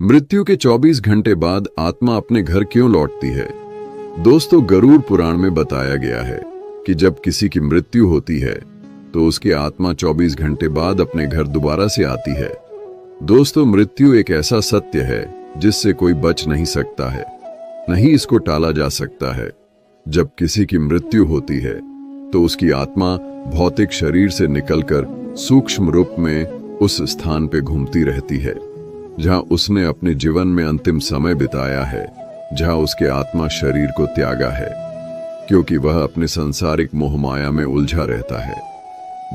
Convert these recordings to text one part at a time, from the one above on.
मृत्यु के 24 घंटे बाद आत्मा अपने घर क्यों लौटती है? दोस्तों, गरुड़ पुराण में बताया गया है कि जब किसी की मृत्यु होती है तो उसकी आत्मा 24 घंटे बाद अपने घर दोबारा से आती है। दोस्तों, मृत्यु एक ऐसा सत्य है जिससे कोई बच नहीं सकता है, नहीं इसको टाला जा सकता है। जब किसी की मृत्यु होती है तो उसकी आत्मा भौतिक शरीर से निकलकर सूक्ष्म रूप में उस स्थान पे घूमती रहती है जहां उसने अपने जीवन में अंतिम समय बिताया है, जहां उसके आत्मा शरीर को त्यागा है, क्योंकि वह अपने सांसारिक मोहमाया में उलझा रहता है।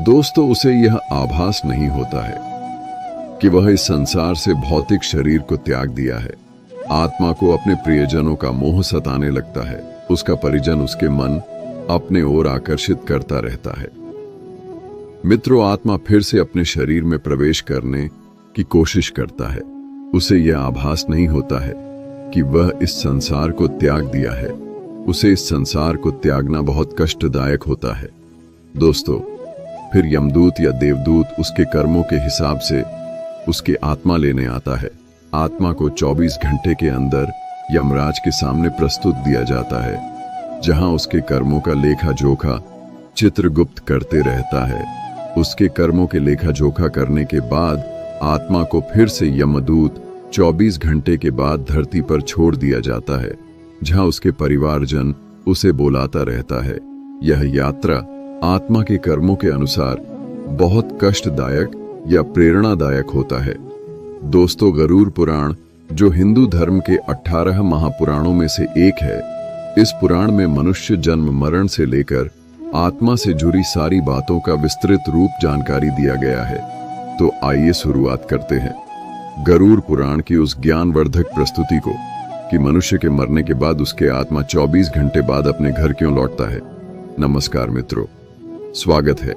दोस्तों, उसे यह आभास नहीं होता है कि वह इस संसार से भौतिक शरीर को त्याग दिया है। आत्मा को अपने प्रियजनों का मोह सताने लगता है। उसका परिजन उसके मन अपने ओर आकर्षित करता रहता है। मित्रों, आत्मा फिर से अपने शरीर में प्रवेश करने की कोशिश करता है। उसे यह आभास नहीं होता है कि वह इस संसार को त्याग दिया है। उसे इस संसार को त्यागना बहुत कष्टदायक होता है। दोस्तों, फिर यमदूत या देवदूत उसके कर्मों के हिसाब से उसकी आत्मा लेने आता है। आत्मा को 24 घंटे के अंदर यमराज के सामने प्रस्तुत दिया जाता है, जहां उसके कर्मों का लेखा जोखा चित्रगुप्त करते रहता है। उसके कर्मों के लेखा जोखा करने के बाद आत्मा को फिर से यमदूत 24 घंटे के बाद धरती पर छोड़ दिया जाता है, जहां उसके परिवारजन उसे बुलाता रहता है। यह यात्रा आत्मा के कर्मों के अनुसार बहुत कष्टदायक या प्रेरणादायक होता है। दोस्तों, गरुड़ पुराण जो हिंदू धर्म के 18 महापुराणों में से एक है, इस पुराण में मनुष्य जन्म मरण से लेकर आत्मा से जुड़ी सारी बातों का विस्तृत रूप जानकारी दिया गया है। तो आइए शुरुआत करते हैं गरुड़ पुराण की उस ज्ञानवर्धक प्रस्तुति को कि मनुष्य के मरने के बाद उसके आत्मा 24 घंटे बाद अपने घर क्यों लौटता है। नमस्कार मित्रों, स्वागत है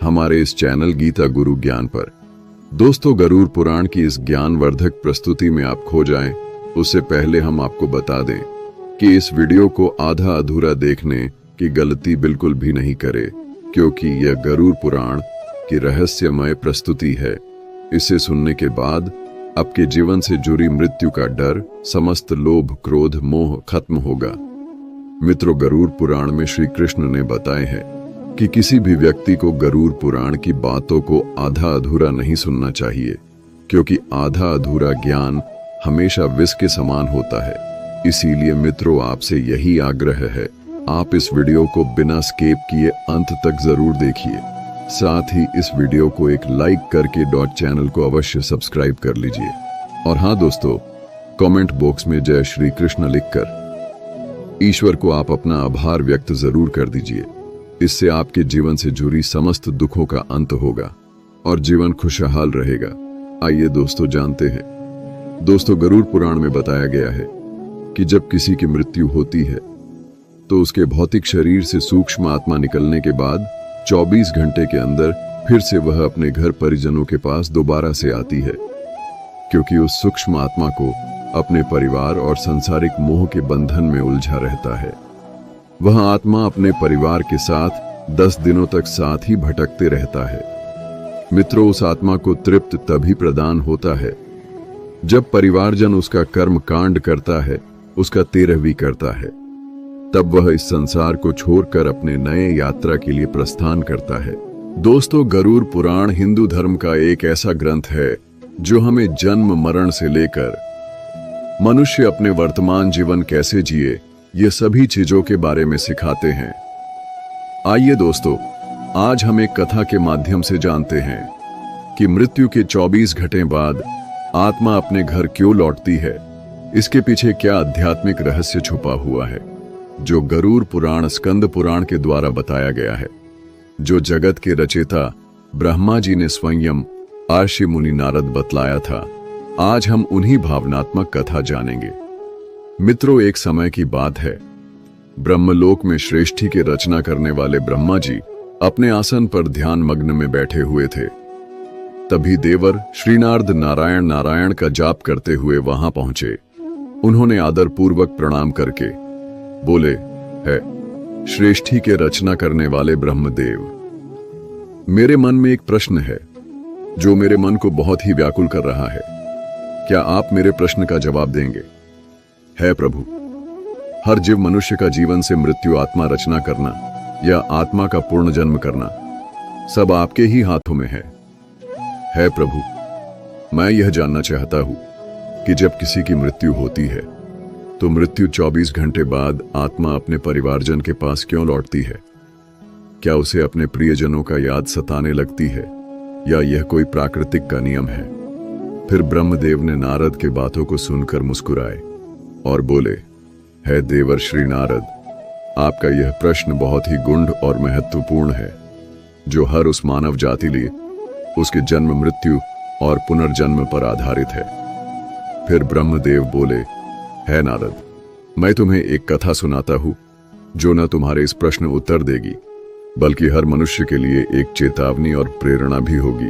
हमारे इस चैनल गीता गुरु ज्ञान पर। दोस्तों, गरुड़ पुराण की इस ज्ञानवर्धक प्रस्तुति में आप खो जाएं, उससे पहले हम आपको बता दें कि इस वीडियो को आधा अधूरा देखने की गलती बिल्कुल भी नहीं करें, क्योंकि यह गरुड़ पुराण की रहस्यमय प्रस्तुति है। इसे सुनने के बाद आपके जीवन से जुड़ी मृत्यु का डर, समस्त लोभ क्रोध मोह खत्म होगा। मित्रों, गरुड़ पुराण में श्री कृष्ण ने बताए हैं कि किसी भी व्यक्ति को गरुड़ पुराण की बातों को आधा अधूरा नहीं सुनना चाहिए, क्योंकि आधा अधूरा ज्ञान हमेशा विष के समान होता है। इसीलिए मित्रों, आपसे यही आग्रह है, आप इस वीडियो को बिना स्किप किए अंत तक जरूर देखिए। साथ ही इस वीडियो को एक लाइक करके चैनल को अवश्य सब्सक्राइब कर लीजिए। और हाँ दोस्तों, कमेंट बॉक्स में जय श्री कृष्ण लिखकर ईश्वर को आप अपना आभार व्यक्त जरूर कर दीजिए। इससे आपके जीवन से जुड़ी समस्त दुखों का अंत होगा और जीवन खुशहाल रहेगा। आइए दोस्तों जानते हैं। दोस्तों, गरुड़ पुराण में बताया गया है कि जब किसी की मृत्यु होती है तो उसके भौतिक शरीर से सूक्ष्म आत्मा निकलने के बाद 24 घंटे के अंदर फिर से वह अपने घर परिजनों के पास दोबारा से आती है, क्योंकि उस सूक्ष्म आत्मा को अपने परिवार और सांसारिक मोह के बंधन में उलझा रहता है। वह आत्मा अपने परिवार के साथ 10 दिनों तक साथ ही भटकते रहता है। मित्रों, उस आत्मा को तृप्त तभी प्रदान होता है जब परिवारजन उसका कर्म कांड करता है, उसका 13वीं करता है। तब वह इस संसार को छोड़कर अपने नए यात्रा के लिए प्रस्थान करता है। दोस्तों, गरुड़ पुराण हिंदू धर्म का एक ऐसा ग्रंथ है जो हमें जन्म मरण से लेकर मनुष्य अपने वर्तमान जीवन कैसे जिए, ये सभी चीजों के बारे में सिखाते हैं। आइए दोस्तों, आज हम एक कथा के माध्यम से जानते हैं कि मृत्यु के 24 घंटे बाद आत्मा अपने घर क्यों लौटती है। इसके पीछे क्या आध्यात्मिक रहस्य छुपा हुआ है, जो गरुड़ पुराण स्कंद पुराण के द्वारा बताया गया है, जो जगत के रचयिता ब्रह्मा जी ने स्वयं आर्षि मुनि नारद बतलाया था। आज हम उन्हीं भावनात्मक कथा जानेंगे। मित्रों, एक समय की बात है, ब्रह्मलोक में सृष्टि की रचना करने वाले ब्रह्मा जी अपने आसन पर ध्यान मग्न में बैठे हुए थे। तभी देवर श्रीनारद नारायण नारायण का जाप करते हुए वहां पहुंचे। उन्होंने आदर पूर्वक प्रणाम करके बोले, है सृष्टि के रचना करने वाले ब्रह्मदेव, मेरे मन में एक प्रश्न है जो मेरे मन को बहुत ही व्याकुल कर रहा है। क्या आप मेरे प्रश्न का जवाब देंगे? है प्रभु। हर जीव मनुष्य का जीवन से मृत्यु, आत्मा रचना करना या आत्मा का पूर्ण जन्म करना सब आपके ही हाथों में है प्रभु। मैं यह जानना चाहता हूं कि जब किसी की मृत्यु होती है तो मृत्यु 24 घंटे बाद आत्मा अपने परिवारजन के पास क्यों लौटती है? क्या उसे अपने प्रियजनों का याद सताने लगती है या यह कोई प्राकृतिक का नियम है? फिर ब्रह्मदेव ने नारद के बातों को सुनकर मुस्कुराए और बोले, है देवर श्री नारद, आपका यह प्रश्न बहुत ही गूढ़ और महत्वपूर्ण है, जो हर उस मानव जाति लिए उसके जन्म, मृत्यु और पुनर्जन्म पर आधारित है। फिर ब्रह्मदेव बोले, है नारद, मैं तुम्हें एक कथा सुनाता हूं जो न तुम्हारे इस प्रश्न उत्तर देगी बल्कि हर मनुष्य के लिए एक चेतावनी और प्रेरणा भी होगी,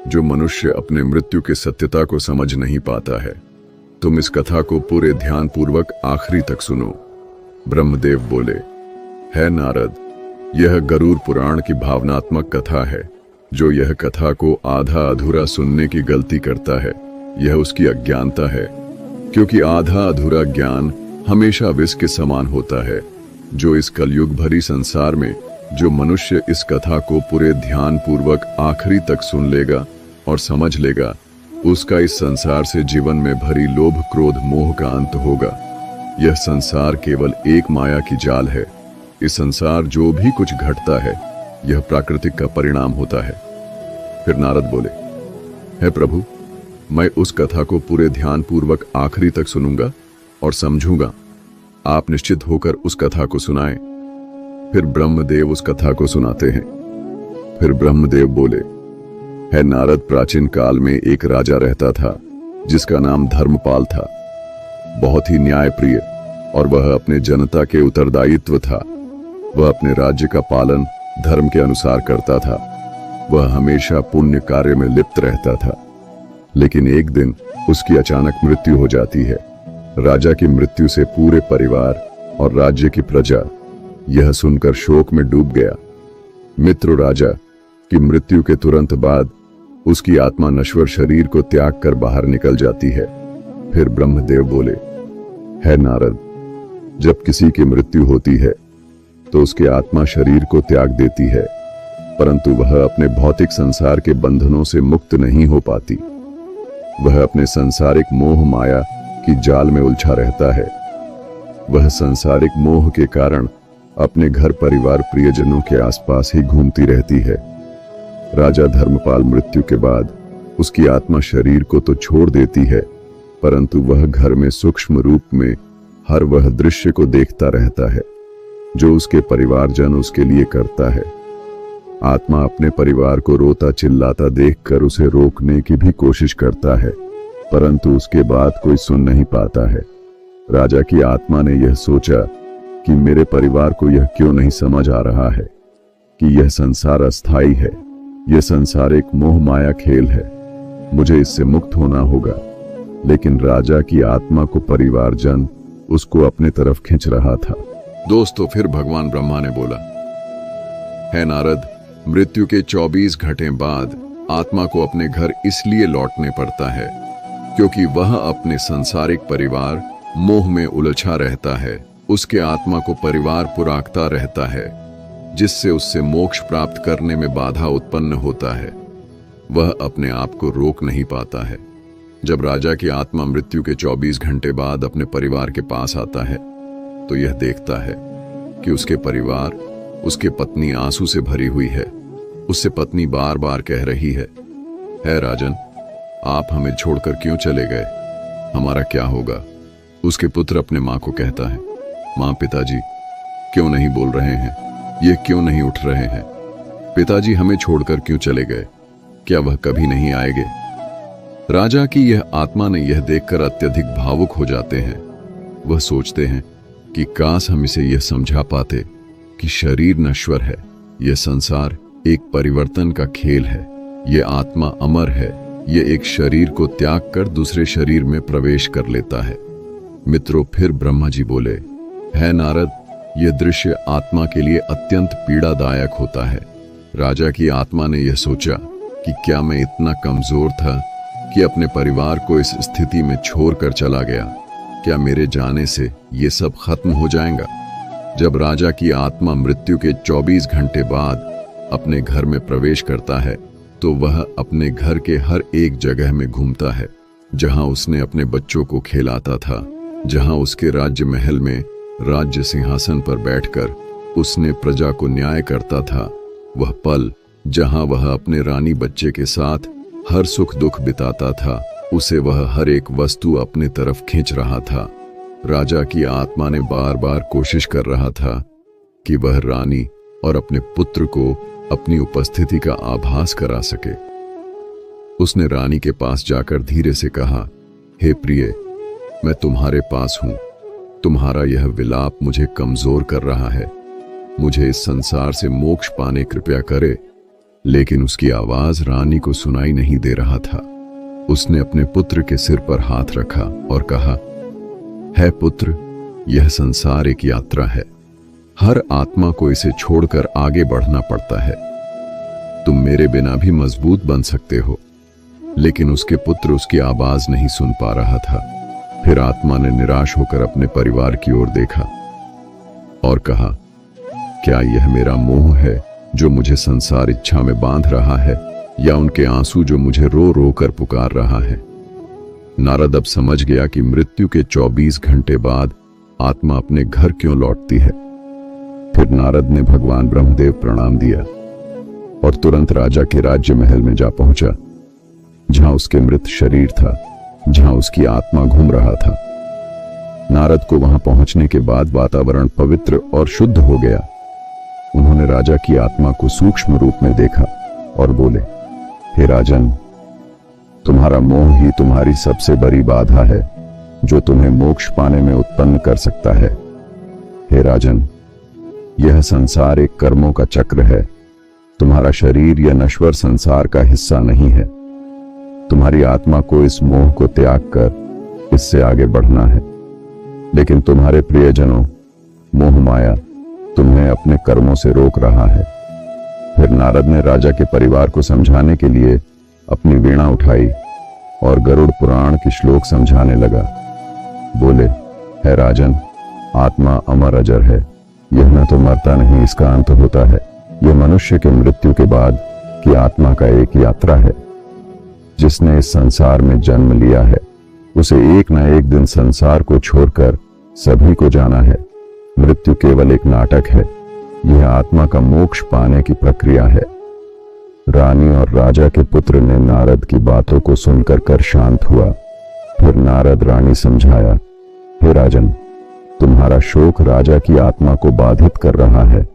जो मनुष्य अपने मृत्यु की सत्यता को समझ नहीं पाता है। तुम इस कथा को पूरे ध्यान पूर्वक आखिरी तक सुनो। ब्रह्मदेव बोले, है नारद, यह गरुड़ पुराण की भावनात्मक कथा है। जो यह कथा को आधा अधूरा सुनने की गलती करता है, यह उसकी अज्ञानता है, क्योंकि आधा अधूरा ज्ञान हमेशा विष के समान होता है। जो इस कलयुग भरी संसार में जो मनुष्य इस कथा को पूरे ध्यान पूर्वक आखिरी तक सुन लेगा और समझ लेगा, उसका इस संसार से जीवन में भरी लोभ, क्रोध, मोह का अंत होगा। यह संसार केवल एक माया की जाल है। इस संसार जो भी कुछ घटता है, यह प्राकृतिक का परिणाम होता है। फिर नारद बोले, है प्रभु, मैं उस कथा को पूरे ध्यान पूर्वक आखिरी तक सुनूंगा और समझूंगा। आप निश्चित होकर उस कथा को सुनाएं। फिर ब्रह्मदेव उस कथा को सुनाते हैं। फिर ब्रह्मदेव बोले, है नारद, प्राचीन काल में एक राजा रहता था जिसका नाम धर्मपाल था। बहुत ही न्यायप्रिय और वह अपने जनता के उत्तरदायित्व था। वह अपने राज्य का पालन धर्म के अनुसार करता था। वह हमेशा पुण्य कार्य में लिप्त रहता था। लेकिन एक दिन उसकी अचानक मृत्यु हो जाती है। राजा की मृत्यु से पूरे परिवार और राज्य की प्रजा यह सुनकर शोक में डूब गया। मित्र, राजा की मृत्यु के तुरंत बाद उसकी आत्मा नश्वर शरीर को त्याग कर बाहर निकल जाती है। फिर ब्रह्मदेव बोले, है नारद, जब किसी की मृत्यु होती है तो उसकी आत्मा शरीर को त्याग देती है, परंतु वह अपने भौतिक संसार के बंधनों से मुक्त नहीं हो पाती। वह अपने सांसारिक मोह माया की जाल में उलझा रहता है। वह सांसारिक मोह के कारण अपने घर, परिवार, प्रियजनों के आसपास ही घूमती रहती है। राजा धर्मपाल मृत्यु के बाद उसकी आत्मा शरीर को तो छोड़ देती है, परंतु वह घर में सूक्ष्म रूप में हर वह दृश्य को देखता रहता है जो उसके परिवारजन उसके लिए करता है। आत्मा अपने परिवार को रोता चिल्लाता देखकर उसे रोकने की भी कोशिश करता है, परंतु उसके बात कोई सुन नहीं पाता है। राजा की आत्मा ने यह सोचा कि मेरे परिवार को यह क्यों नहीं समझ आ रहा है कि यह संसार अस्थाई है, यह संसार एक मोह माया खेल है, मुझे इससे मुक्त होना होगा। लेकिन राजा की आत्मा को परिवारजन उसको अपने तरफ खींच रहा था। दोस्तों, फिर भगवान ब्रह्मा ने बोला, है नारद, मृत्यु के 24 घंटे बाद आत्मा को अपने घर इसलिए लौटने पड़ता है क्योंकि वह अपने सांसारिक परिवार मोह में उलझा रहता है। उसके आत्मा को परिवार पुराकता रहता है, जिससे उससे मोक्ष प्राप्त करने में बाधा उत्पन्न होता है। वह अपने आप को रोक नहीं पाता है। जब राजा की आत्मा मृत्यु के 24 घंटे बाद अपने परिवार के पास आता है तो यह देखता है कि उसके परिवार, उसके पत्नी आंसू से भरी हुई है। उससे पत्नी बार बार कह रही है राजन, आप हमें छोड़कर क्यों चले गए? हमारा क्या होगा? उसके पुत्र अपने माँ को कहता है, माँ, पिताजी क्यों नहीं बोल रहे हैं? ये क्यों नहीं उठ रहे हैं? पिताजी हमें छोड़कर क्यों चले गए? क्या वह कभी नहीं आएंगे? राजा की यह आत्मा ने यह देखकर अत्यधिक भावुक हो जाते हैं। वह सोचते हैं कि काश हम इसे यह समझा पाते कि शरीर नश्वर है, यह संसार एक परिवर्तन का खेल है, यह आत्मा अमर है, यह एक शरीर को त्याग कर दूसरे शरीर में प्रवेश कर लेता है। मित्रों, फिर ब्रह्मा जी बोले, है नारद, यह दृश्य आत्मा के लिए अत्यंत पीड़ादायक होता है। राजा की आत्मा ने यह सोचा कि क्या मैं इतना कमजोर था कि अपने परिवार को इस स्थिति में छोड़कर चला गया। क्या मेरे जाने से ये सब खत्म हो जाएगा? जब राजा की आत्मा मृत्यु के 24 घंटे बाद अपने घर में प्रवेश करता है तो वह अपने घर के हर एक जगह में घूमता है जहां उसने अपने बच्चों को खेलाता था, जहां उसके राज्य महल में राज्य सिंहासन पर बैठकर उसने प्रजा को न्याय करता था। वह पल जहां वह अपने रानी बच्चे के साथ हर सुख दुख बिताता था, उसे वह हर एक वस्तु अपने तरफ खींच रहा था। राजा की आत्मा ने बार बार कोशिश कर रहा था कि वह रानी और अपने पुत्र को अपनी उपस्थिति का आभास करा सके। उसने रानी के पास जाकर धीरे से कहा, हे प्रिय, मैं तुम्हारे पास हूं। तुम्हारा यह विलाप मुझे कमजोर कर रहा है। मुझे इस संसार से मोक्ष पाने कृपया करे। लेकिन उसकी आवाज रानी को सुनाई नहीं दे रहा था। उसने अपने पुत्र के सिर पर हाथ रखा और कहा, है पुत्र, यह संसार एक यात्रा है। हर आत्मा को इसे छोड़कर आगे बढ़ना पड़ता है। तुम मेरे बिना भी मजबूत बन सकते हो। लेकिन उसके पुत्र उसकी आवाज नहीं सुन पा रहा था। फिर आत्मा ने निराश होकर अपने परिवार की ओर देखा और कहा, क्या यह मेरा मोह है जो मुझे संसार इच्छा में बांध रहा है, या उनके आंसू जो मुझे रो रो कर पुकार रहा है? नारद अब समझ गया कि मृत्यु के 24 घंटे बाद आत्मा अपने घर क्यों लौटती है। फिर नारद ने भगवान ब्रह्मदेव प्रणाम दिया और तुरंत राजा के राज्य महल में जा पहुंचा, जहां उसके मृत शरीर था, जहां उसकी आत्मा घूम रहा था। नारद को वहां पहुंचने के बाद वातावरण पवित्र और शुद्ध हो गया। उन्होंने राजा की आत्मा को सूक्ष्म रूप में देखा और बोले, हे राजन, तुम्हारा मोह ही तुम्हारी सबसे बड़ी बाधा है जो तुम्हें मोक्ष पाने में उत्पन्न कर सकता है। हे राजन, यह संसार एक कर्मों का चक्र है। तुम्हारा शरीर यह नश्वर संसार का हिस्सा नहीं है। तुम्हारी आत्मा को इस मोह को त्याग कर इससे आगे बढ़ना है। लेकिन तुम्हारे प्रियजनों, मोह माया तुम्हें अपने कर्मों से रोक रहा है। फिर नारद ने राजा के परिवार को समझाने के लिए अपनी वीणा उठाई और गरुड़ पुराण के श्लोक समझाने लगा। बोले, है राजन, आत्मा अमर अजर है। यह न तो मरता नहीं, इसका अंत होता है। यह मनुष्य के मृत्यु के बाद की आत्मा का एक यात्रा है। जिसने इस संसार में जन्म लिया है उसे एक न एक दिन संसार को छोड़कर सभी को जाना है। मृत्यु केवल एक नाटक है। यह आत्मा का मोक्ष पाने की प्रक्रिया है। रानी और राजा के पुत्र ने नारद की बातों को सुनकर कर शांत हुआ। फिर नारद रानी समझाया, हे राजन, तुम्हारा शोक राजा की आत्मा को बाधित कर रहा है।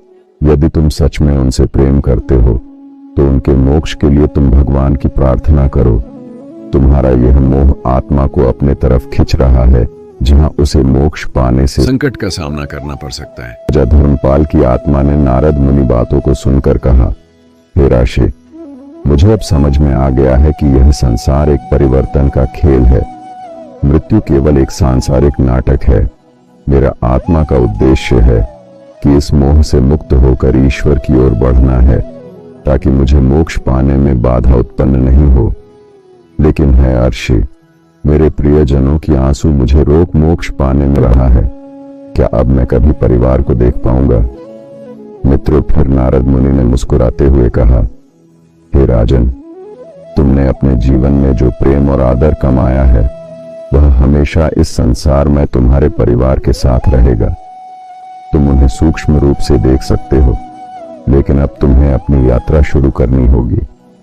यदि तुम सच में उनसे प्रेम करते हो तो उनके मोक्ष के लिए तुम भगवान की प्रार्थना करो। तुम्हारा यह मोह आत्मा को अपने तरफ खींच रहा है, जहां उसे मोक्ष पाने से संकट का सामना करना पड़ सकता है। राजा धर्मपाल की आत्मा ने नारद मुनि बातों को सुनकर कहा, हे राशि, मुझे अब समझ में आ गया है कि यह संसार एक परिवर्तन का खेल है। मृत्यु केवल एक सांसारिक नाटक है। मेरा आत्मा का उद्देश्य है कि इस मोह से मुक्त होकर ईश्वर की ओर बढ़ना है, ताकि मुझे मोक्ष पाने में बाधा उत्पन्न नहीं हो। लेकिन है अर्षि, मेरे प्रियजनों की आंसू मुझे रोक मोक्ष पाने में रहा है। क्या अब मैं कभी परिवार को देख पाऊंगा? मित्रों, फिर नारद मुनि ने मुस्कुराते हुए कहा, हे राजन, तुमने अपने जीवन में जो प्रेम और आदर कमाया है वह हमेशा इस संसार में तुम्हारे परिवार के साथ रहेगा। तुम उन्हें सूक्ष्म रूप से देख सकते हो, लेकिन अब तुम्हें अपनी यात्रा शुरू करनी होगी।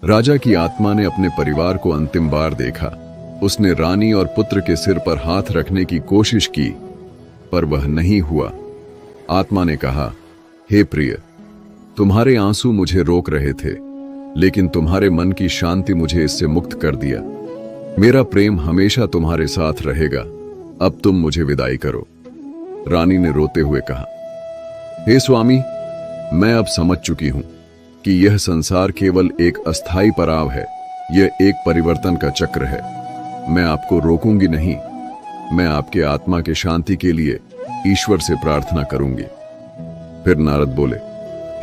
राजा की आत्मा ने अपने परिवार को अंतिम बार देखा। उसने रानी और पुत्र के सिर पर हाथ रखने की कोशिश की, पर वह नहीं हुआ। आत्मा ने कहा, हे प्रिय, तुम्हारे आंसू मुझे रोक रहे थे, लेकिन तुम्हारे मन की शांति मुझे इससे मुक्त कर दिया। मेरा प्रेम हमेशा तुम्हारे साथ रहेगा। अब तुम मुझे विदाई करो। रानी ने रोते हुए कहा, हे स्वामी, मैं अब समझ चुकी हूं कि यह संसार केवल एक अस्थाई पड़ाव है। यह एक परिवर्तन का चक्र है। मैं आपको रोकूंगी नहीं। मैं आपके आत्मा के शांति के लिए ईश्वर से प्रार्थना करूंगी। फिर नारद बोले,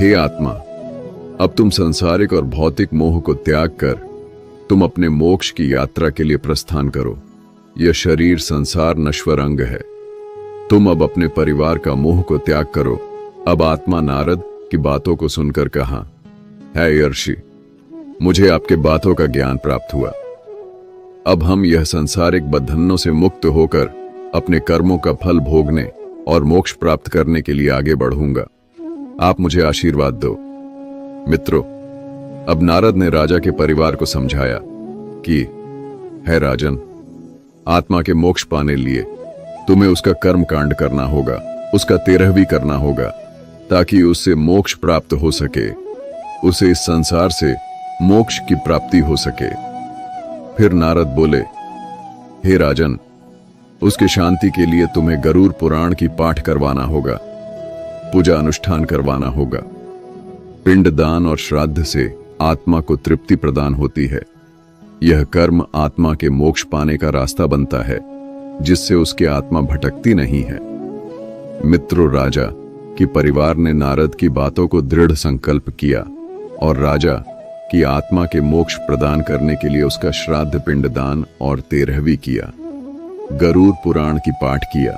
हे आत्मा, अब तुम संसारिक और भौतिक मोह को त्याग कर तुम अपने मोक्ष की यात्रा के लिए प्रस्थान करो। यह शरीर संसार नश्वर अंग है। तुम अब अपने परिवार का मोह को त्याग करो। अब आत्मा नारद की बातों को सुनकर कहा, है यर्षि, मुझे आपके बातों का ज्ञान प्राप्त हुआ। अब हम यह संसारिक बंधनों से मुक्त होकर अपने कर्मों का फल भोगने और मोक्ष प्राप्त करने के लिए आगे बढ़ूंगा। आप मुझे आशीर्वाद दो। मित्रों, अब नारद ने राजा के परिवार को समझाया कि, है राजन, आत्मा के मोक्ष पाने लिए तुम्हें उसका कर्म कांड करना होगा, उसका 13वीं करना होगा, ताकि उससे मोक्ष प्राप्त हो सके, उसे इस संसार से मोक्ष की प्राप्ति हो सके। फिर नारद बोले, हे राजन, उसकी शांति के लिए तुम्हें गरुड़ पुराण की पाठ करवाना होगा, पूजा अनुष्ठान करवाना होगा। पिंडदान और श्राद्ध से आत्मा को तृप्ति प्रदान होती है। यह कर्म आत्मा के मोक्ष पाने का रास्ता बनता है, जिससे उसकी आत्मा भटकती नहीं है। मित्रों, राजा की परिवार ने नारद की बातों को दृढ़ संकल्प किया और राजा की आत्मा के मोक्ष प्रदान करने के लिए उसका श्राद्ध, पिंडदान और 13वीं किया। गरुड़ पुराण की पाठ किया,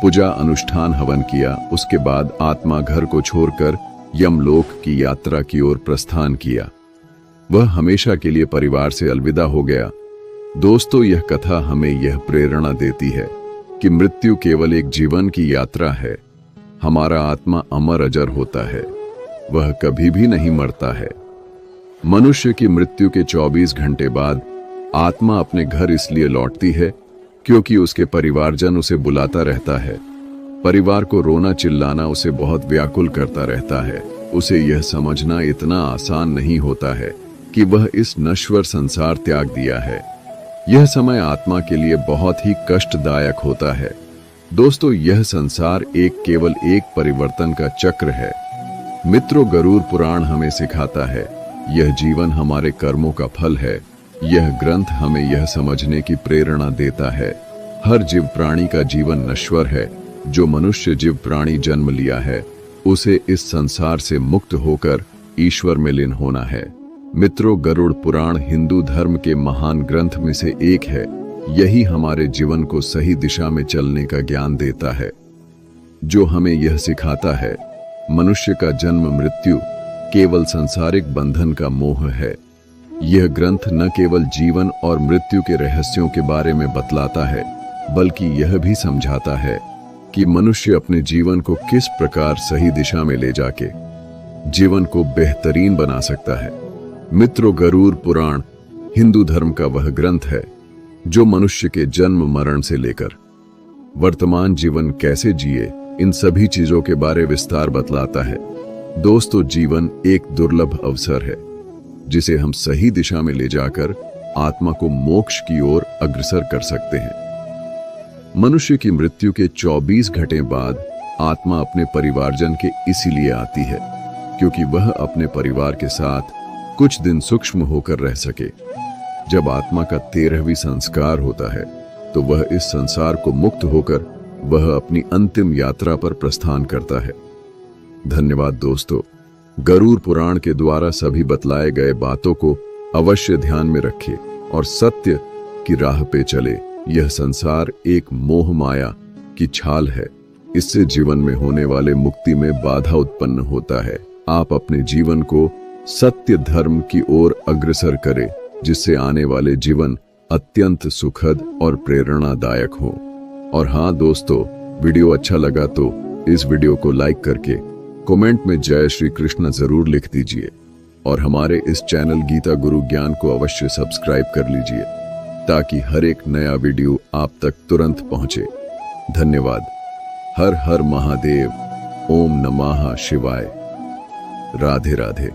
पूजा अनुष्ठान हवन किया। उसके बाद आत्मा घर को छोड़कर यमलोक की यात्रा की ओर प्रस्थान किया। वह हमेशा के लिए परिवार से अलविदा हो गया। दोस्तों, यह कथा हमें यह प्रेरणा देती है कि मृत्यु केवल एक जीवन की यात्रा है। हमारा आत्मा अमर अजर होता है, वह कभी भी नहीं मरता है। मनुष्य की मृत्यु के 24 घंटे बाद आत्मा अपने घर इसलिए लौटती है क्योंकि उसके परिवारजन उसे बुलाता रहता है। परिवार को रोना चिल्लाना उसे बहुत व्याकुल करता रहता है। उसे यह समझना इतना आसान नहीं होता है कि वह इस नश्वर संसार त्याग दिया है। यह समय आत्मा के लिए बहुत ही कष्टदायक होता है। दोस्तों, यह संसार केवल एक परिवर्तन का चक्र है। मित्रों, गरुड़ पुराण हमें सिखाता है, यह जीवन हमारे कर्मों का फल है। यह ग्रंथ हमें यह समझने की प्रेरणा देता है, हर जीव प्राणी का जीवन नश्वर है। जो मनुष्य जीव प्राणी जन्म लिया है, उसे इस संसार से मुक्त होकर ईश्वर में लीन होना है। मित्रों, गरुड़ पुराण हिंदू धर्म के महान ग्रंथ में से एक है। यही हमारे जीवन को सही दिशा में चलने का ज्ञान देता है, जो हमें यह सिखाता है, मनुष्य का जन्म मृत्यु केवल सांसारिक बंधन का मोह है। यह ग्रंथ न केवल जीवन और मृत्यु के रहस्यों के बारे में बतलाता है, बल्कि यह भी समझाता है कि मनुष्य अपने जीवन को किस प्रकार सही दिशा में ले जाके जीवन को बेहतरीन बना सकता है। मित्रों, गरुड़ पुराण हिंदू धर्म का वह ग्रंथ है जो मनुष्य के जन्म मरण से लेकर वर्तमान जीवन कैसे जिए, इन सभी चीजों के बारे विस्तार बतलाता है। दोस्तों, जीवन एक दुर्लभ अवसर है जिसे हम सही दिशा में ले जाकर आत्मा को मोक्ष की ओर अग्रसर कर सकते हैं। मनुष्य की मृत्यु के 24 घंटे बाद आत्मा अपने परिवारजन के इसीलिए आती है क्योंकि वह अपने परिवार के साथ कुछ दिन सूक्ष्म होकर रह सके। जब आत्मा का 13वीं संस्कार होता है तो वह इस संसार को मुक्त होकर वह अपनी अंतिम यात्रा पर प्रस्थान करता है। धन्यवाद दोस्तों। गरुड़ पुराण के द्वारा सभी बतलाए गए बातों को अवश्य ध्यान में रखें और सत्य की राह पे चले। यह संसार एक मोह माया की छाल है, इससे जीवन में होने वाले मुक्ति में बाधा उत्पन्न होता है। आप अपने जीवन को सत्य धर्म की ओर अग्रसर करें, जिससे आने वाले जीवन अत्यंत सुखद और प्रेरणादायक हो। और हाँ दोस्तों, वीडियो अच्छा लगा तो इस वीडियो को लाइक करके कमेंट में जय श्री कृष्ण जरूर लिख दीजिए और हमारे इस चैनल गीता गुरु ज्ञान को अवश्य सब्सक्राइब कर लीजिए ताकि हर एक नया वीडियो आप तक तुरंत पहुंचे। धन्यवाद। हर हर महादेव। ओम नमः शिवाय। राधे राधे।